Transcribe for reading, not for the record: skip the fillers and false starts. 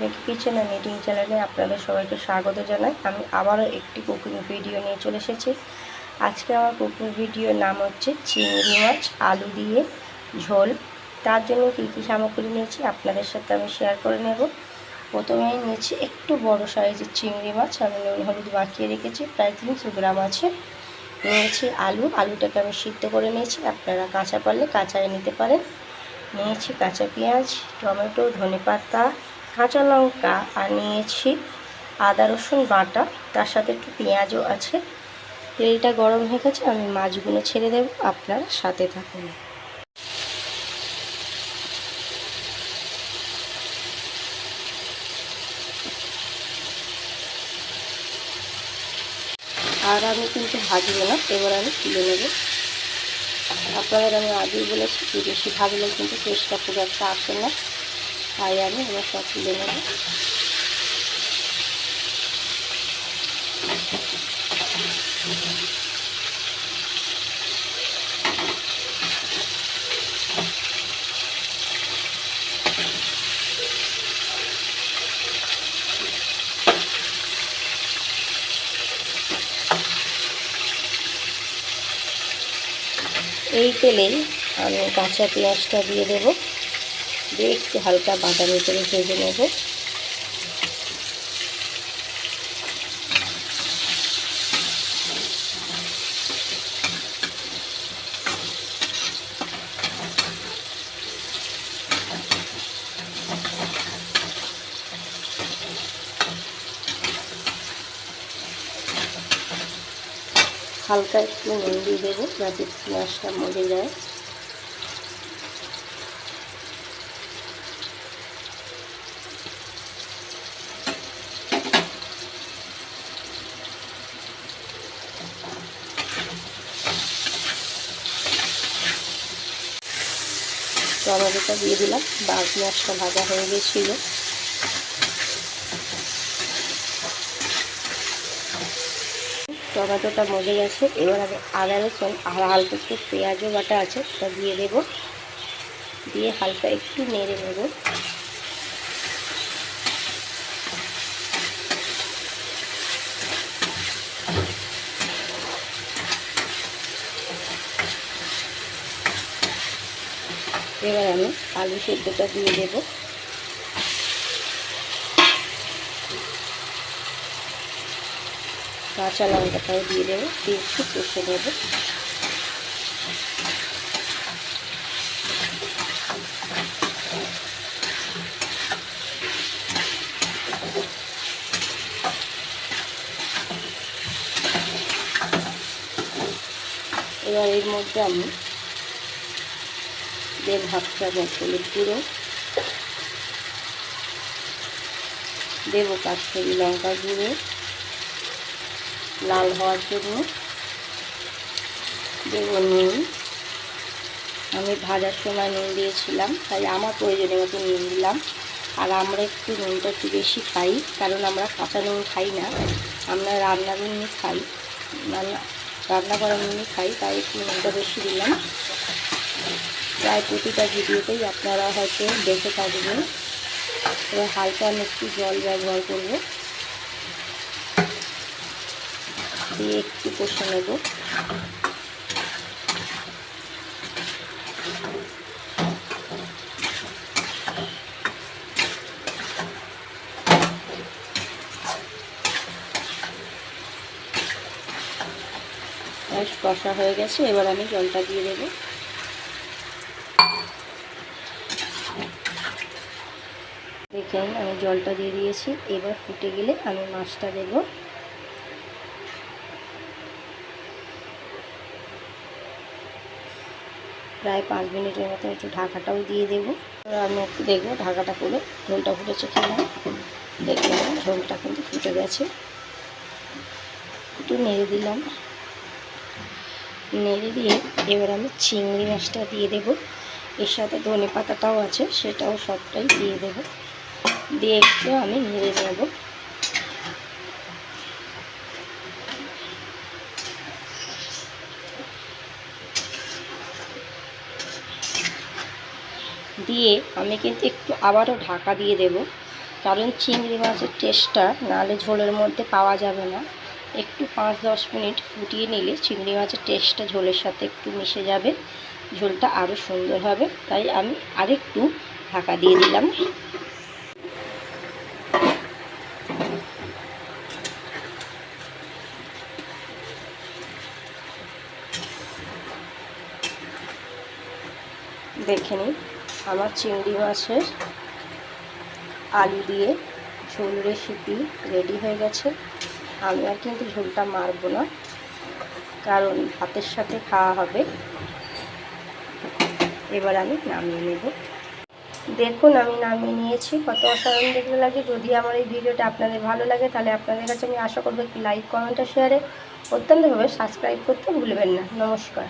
Mickey kitchen and eating চ্যানেলে আপনাদের সবাইকে স্বাগত জানাই। আমি আবারও একটি কুকিং ভিডিও নিয়ে চলে এসেছি। আজকে আমার কুকিং ভিডিওর নাম হচ্ছে চিংড়ি মাছ আলু দিয়ে ঝোল। তার জন্য কী কী সামগ্রী নিয়েছি আপনাদের সাথে আমি শেয়ার করে নেব। প্রথমেই নিয়েছি একটু বড় সাইজের চিংড়ি মাছ, আমি নুন হলুদ মাখিয়ে রেখেছি, প্রায় 300 গ্রাম আছে। নিয়েছি আলুটাকে আমি সিদ্ধ করে নিয়েছি, আপনারা কাঁচা পারলে কাঁচায় নিতে পারেন। নিয়েছি কাঁচা পেঁয়াজ, টমেটো, ধনেপাতা, কাঁচা লঙ্কা, আর নিয়েছি আদা রসুন বাটা, তার সাথে একটু পেঁয়াজও আছে। তেলটা গরম হয়ে গেছে, আমি মাছগুলো ছেড়ে দেব, আপনারা সাথে থাকুন। আর আমি কিন্তু ভাজবো না, এবার আমি তুলে নেব। আপনাদের আমি আগেই বলেছি যে বেশি ভাজলে কিন্তু টেস্টটা খুব একটা আসে না, তাই আমি এবার সব তুলে নেব। এই তেলেই আমি কাঁচা পেঁয়াজটা দিয়ে দেব, দিয়ে একটু হালকা বাদামি করে ভেজে নেব। হালকা একটু নুন দিয়ে দেবো যাতে পেঁয়াজটা মজে যায়। টমেটোটা দিয়ে দিলাম, পেঁয়াজটা ভাজা হয়ে গেছিল। টমেটোটা মজে গেছে, এবার আমি আদা রসুন আর হালকা একটু পেঁয়াজও বাটা আছে সেটা দিয়ে দেব, দিয়ে হালকা একটু নেড়ে নেব। এবার আমি আলু সেদ্ধটা দিয়ে দেব। কাঁচা লঙ্কাটাও দিয়ে দেবো, দিয়ে একটু কষে নেব। এবার এর মধ্যে আমি দেব হাফ চামচ হলুদ গুঁড়ো, দেব কাশ্মীরি লঙ্কা গুঁড়ো লাল হওয়ার জন্য, দেব নুন। আমি ভাজার সময় নুন দিয়েছিলাম, তাই আমার প্রয়োজনীয় মতো নুন দিলাম। আর আমরা একটু নুনটা একটু বেশি খাই, কারণ আমরা কাঁচা নুন খাই না, আমরা রান্নার নুনই খাই, রান্না করা নুনই খাই, তাই একটু নুনটা বেশি দিলাম। প্রায় প্রতিটা ভিডিওতেই আপনারা হয়তো দেখে থাকবেন। এবার হালকা আমি একটু জল ব্যবহার করব, দিয়ে একটু কষে নেব। কষা হয়ে গেছে, এবার আমি জলটা দিয়ে দেব। দেখেন আমি জলটা দিয়ে দিয়েছি, এবার ফুটে গেলে আমি মাছটা দেব। প্রায় 5 মিনিটের মতো একটু ঢাকাটাও দিয়ে দেব। আমি একটু দেখবো ঢাকাটা খুলে ঝোলটা ফুটেছে কিনা। দেখলাম ঝোলটা কিন্তু ফুটে গেছে, একটু নেড়ে দিলাম। নেড়ে দিয়ে এবার আমি চিংড়ি মাছটা দিয়ে দেব, এর সাথে ধনে পাতাটাও আছে সেটাও সবটাই দিয়ে দেব, দিয়ে একটু আমি নেড়ে নেব। দিয়ে আমি কিন্তু একটু আবারও ঢাকা দিয়ে দেব, কারণ চিংড়ি মাছের টেস্টটা নাহলে ঝোলের মধ্যে পাওয়া যাবে না। একটু 5-10 মিনিট ফুটিয়ে নিলে চিংড়ি মাছের টেস্টটা ঝোলের সাথে একটু মিশে যাবে, ঝোলটা আরও সুন্দর হবে। তাই আমি আরেকটু ঢাকা দিয়ে দিলাম। দেখে নিন আমার চিংড়ি মাছের আলু দিয়ে ঝোল রেসিপি রেডি হয়ে গেছে। আমি আর কিন্তু ঝোলটা মারবো না, কারণ ভাতের সাথে খাওয়া হবে। এবার আমি নামিয়ে নেব। দেখুন আমি নামিয়ে নিয়েছি। কত অসাধারণ দেখতে লাগে। যদি আমার এই ভিডিওটা আপনাদের ভালো লাগে তাহলে আপনাদের কাছে আমি আশা করবো একটি লাইক, কমেন্ট আর শেয়ারে অত্যন্তভাবে সাবস্ক্রাইব করতে ভুলবেন না। নমস্কার।